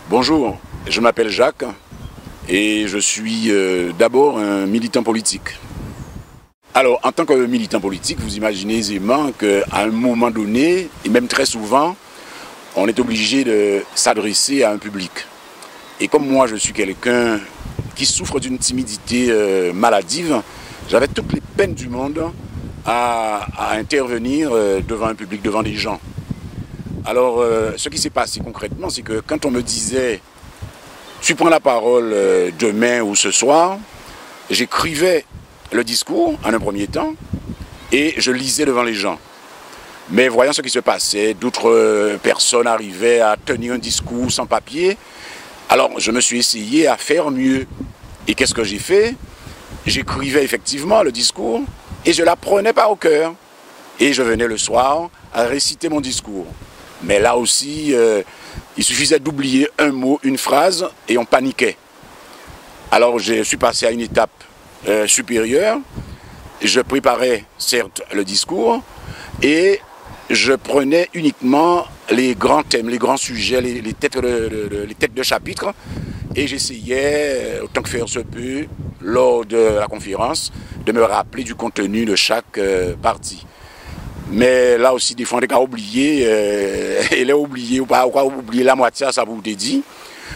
Bonjour, je m'appelle Jacques et je suis d'abord un militant politique. Alors, en tant que militant politique, vous imaginez aisément qu'à un moment donné, et même très souvent, on est obligé de s'adresser à un public. Et comme moi, je suis quelqu'un qui souffre d'une timidité maladive, j'avais toutes les peines du monde à intervenir devant un public, devant des gens. Alors, ce qui s'est passé concrètement, c'est que quand on me disait « tu prends la parole demain ou ce soir », j'écrivais le discours en un premier temps et je lisais devant les gens. Mais voyant ce qui se passait, d'autres personnes arrivaient à tenir un discours sans papier. Alors, je me suis essayé à faire mieux. Et qu'est-ce que j'ai fait? J'écrivais effectivement le discours et je l'apprenais par au cœur. Et je venais le soir à réciter mon discours. Mais là aussi, il suffisait d'oublier un mot, une phrase, et on paniquait. Alors je suis passé à une étape supérieure. Je préparais certes le discours, et je prenais uniquement les grands thèmes, les grands sujets, les têtes de chapitre, et j'essayais, autant que faire se peut, lors de la conférence, de me rappeler du contenu de chaque partie. Mais là aussi, des fois, on a oublié, elle a oublié ou pas, oublié la moitié, ça vous dit.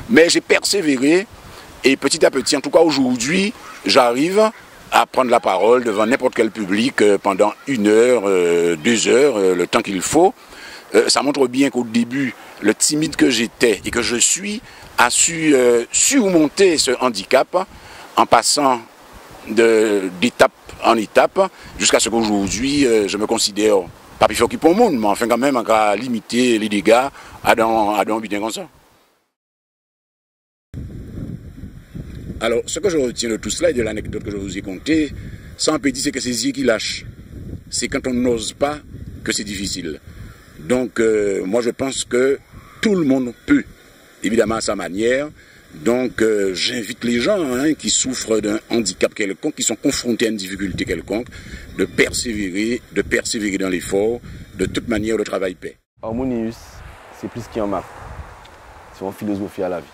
Mais j'ai persévéré et petit à petit, en tout cas aujourd'hui, j'arrive à prendre la parole devant n'importe quel public pendant 1 heure, 2 heures, le temps qu'il faut. Ça montre bien qu'au début, le timide que j'étais et que je suis a su surmonter ce handicap en passant d'étape en étape, jusqu'à ce qu'aujourd'hui, je me considère pas plus fort que pour le monde, mais enfin quand même, à limiter les dégâts à un butin comme ça. Alors, ce que je retiens de tout cela et de l'anecdote que je vous ai contée, sans petit, c'est que c'est yeux qui lâchent. C'est quand on n'ose pas que c'est difficile. Donc, moi, je pense que tout le monde peut, évidemment à sa manière. Donc j'invite les gens qui souffrent d'un handicap quelconque, qui sont confrontés à une difficulté quelconque, de persévérer dans l'effort. De toute manière, le travail paie. Harmonius, c'est plus qu'un marque. C'est une philosophie à la vie.